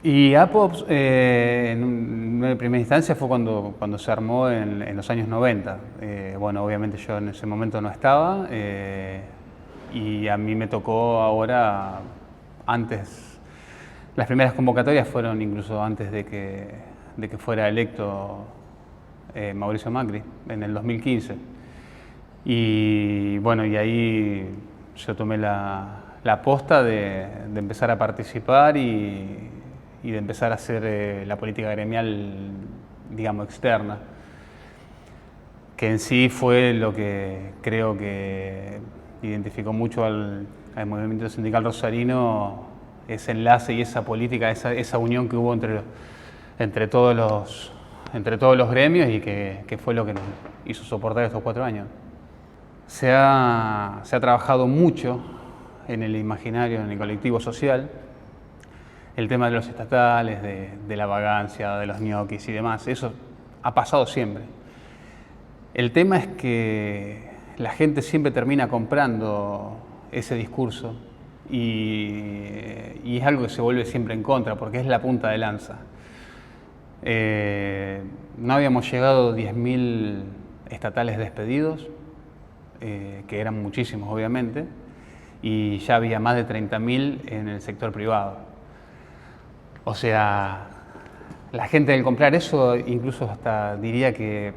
Y APOPS, en primera instancia, fue cuando se armó en los años 90. Bueno, obviamente yo en ese momento no estaba, y a mí me tocó ahora, antes, las primeras convocatorias fueron incluso antes de que fuera electo Mauricio Macri, en el 2015. Y bueno, y ahí yo tomé la posta de empezar a participar y de empezar a hacer la política gremial, digamos, externa, que en sí fue lo que creo que identificó mucho al movimiento sindical rosarino, ese enlace y esa política, esa unión que hubo entre todos los gremios, y que fue lo que nos hizo soportar estos 4 años. Se ha trabajado mucho en el imaginario, en el colectivo social, el tema de los estatales, de la vagancia, de los ñoquis y demás. Eso ha pasado siempre. El tema es que la gente siempre termina comprando ese discurso y es algo que se vuelve siempre en contra, porque es la punta de lanza. No habíamos llegado a 10.000 estatales despedidos, que eran muchísimos obviamente, y ya había más de 30.000 en el sector privado. O sea, la gente al comprar eso, incluso hasta diría que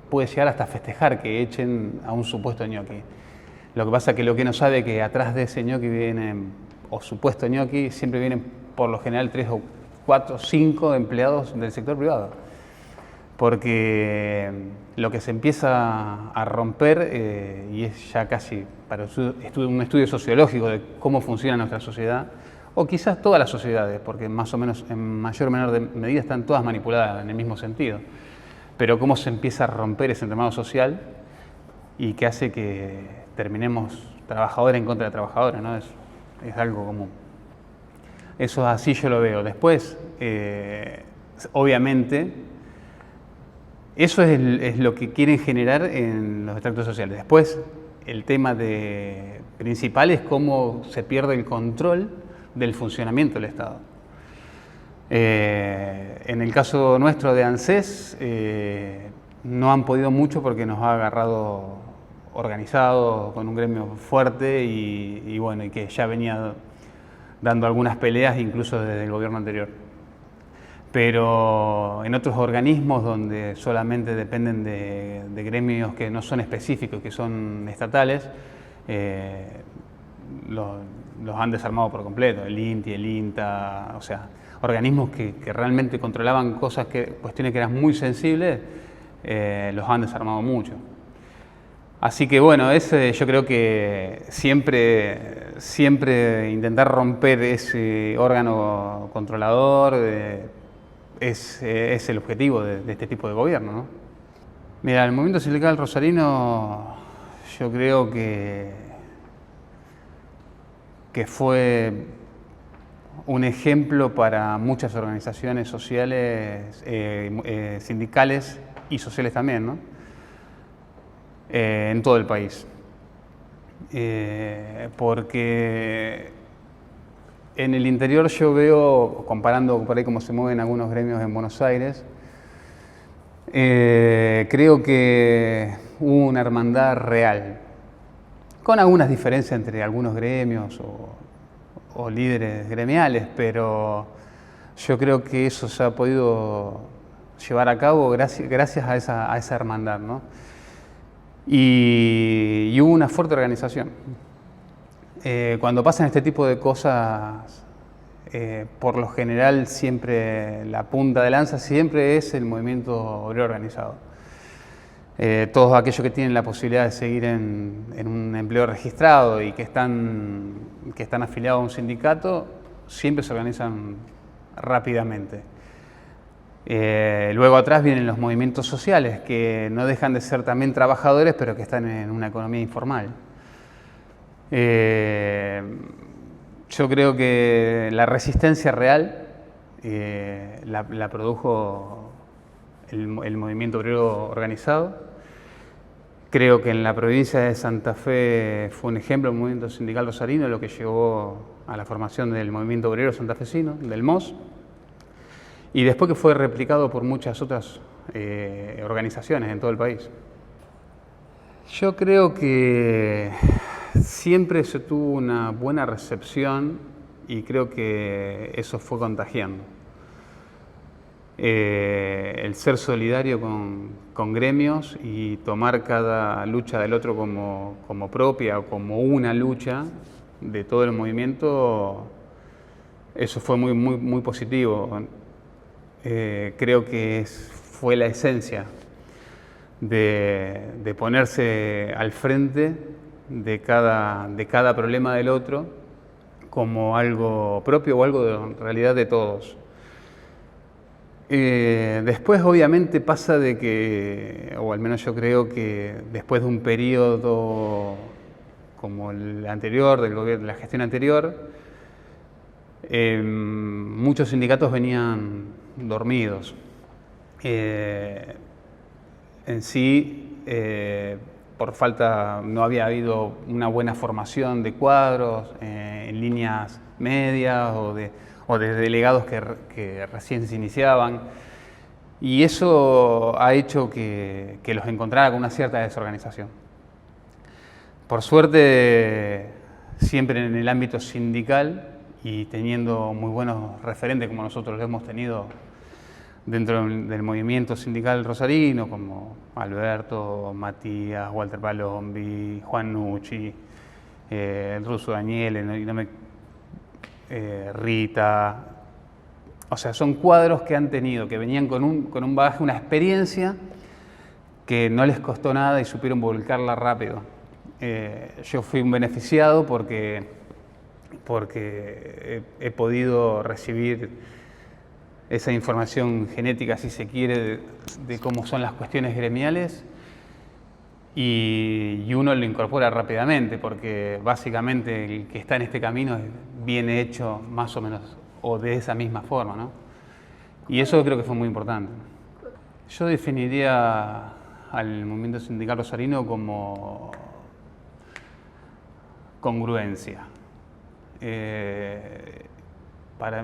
puede llegar hasta festejar que echen a un supuesto ñoqui. Lo que pasa es que lo que no sabe es que atrás de ese ñoqui vienen, o supuesto ñoqui, siempre vienen por lo general 3 o 4 o 5 empleados del sector privado. Porque lo que se empieza a romper, y es ya casi para un estudio sociológico de cómo funciona nuestra sociedad, o quizás todas las sociedades, porque más o menos en mayor o menor medida están todas manipuladas en el mismo sentido, pero cómo se empieza a romper ese entramado social y que hace que terminemos trabajadores en contra de trabajadores, ¿no? Es algo común. Eso así yo lo veo. Después, obviamente, eso es lo que quieren generar en los extractos sociales. Después, el tema principal es cómo se pierde el control del funcionamiento del Estado. En el caso nuestro de ANSES, no han podido mucho porque nos ha agarrado organizado, con un gremio fuerte y bueno, y que ya venía dando algunas peleas incluso desde el gobierno anterior. Pero en otros organismos donde solamente dependen de gremios que no son específicos, que son estatales, los han desarmado por completo, el INTI, el INTA, o sea, organismos que realmente controlaban cuestiones que eran muy sensibles, los han desarmado mucho. Así que bueno, yo creo que siempre intentar romper ese órgano controlador es el objetivo de este tipo de gobierno, ¿no? Mira, el movimiento sindical rosarino, yo creo que fue un ejemplo para muchas organizaciones sociales, sindicales y sociales también, ¿no? En todo el país. Porque en el interior yo veo, comparando por ahí cómo se mueven algunos gremios en Buenos Aires, creo que hubo una hermandad real, con algunas diferencias entre algunos gremios o líderes gremiales, pero yo creo que eso se ha podido llevar a cabo gracias a esa hermandad, ¿no? Y hubo una fuerte organización. Cuando pasan este tipo de cosas, por lo general siempre la punta de lanza siempre es el movimiento obrero organizado. Todos aquellos que tienen la posibilidad de seguir en un empleo registrado y que están afiliados a un sindicato, siempre se organizan rápidamente. Luego atrás vienen los movimientos sociales, que no dejan de ser también trabajadores, pero que están en una economía informal. Yo creo que la resistencia real la produjo el movimiento obrero organizado. Creo que en la provincia de Santa Fe fue un ejemplo del movimiento sindical rosarino, lo que llevó a la formación del movimiento obrero santafesino, del MOS. y después que fue replicado por muchas otras organizaciones en todo el país. Yo creo que siempre se tuvo una buena recepción y creo que eso fue contagiando. El ser solidario con gremios y tomar cada lucha del otro como propia o como una lucha de todo el movimiento, eso fue muy positivo. Creo que fue la esencia de ponerse al frente de cada problema del otro como algo propio o algo en realidad de todos. Después obviamente pasa de que, o al menos yo creo que después de un periodo como el anterior, del gobierno, de la gestión anterior, muchos sindicatos venían dormidos. En sí, por falta, no había habido una buena formación de cuadros en líneas medias o de delegados que recién se iniciaban, y eso ha hecho que los encontrara con una cierta desorganización. Por suerte, siempre en el ámbito sindical y teniendo muy buenos referentes como nosotros lo hemos tenido dentro del movimiento sindical rosarino, como Alberto, Matías, Walter Palombi, Juan Nucci, el ruso Daniel, Rita. O sea, son cuadros que han tenido, que venían con un bagaje, una experiencia que no les costó nada y supieron volcarla rápido. Yo fui un beneficiado porque he podido recibir esa información genética, si se quiere, de cómo son las cuestiones gremiales, y uno lo incorpora rápidamente, porque básicamente el que está en este camino viene hecho más o menos o de esa misma forma, ¿no? Y eso creo que fue muy importante. Yo definiría al movimiento sindical rosarino como congruencia.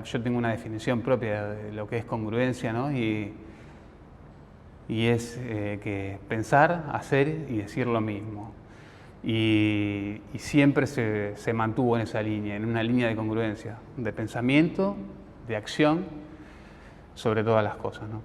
Yo tengo una definición propia de lo que es congruencia, ¿no? Y es que pensar, hacer y decir lo mismo. Y siempre se mantuvo en esa línea, en una línea de congruencia, de pensamiento, de acción, sobre todas las cosas, ¿no?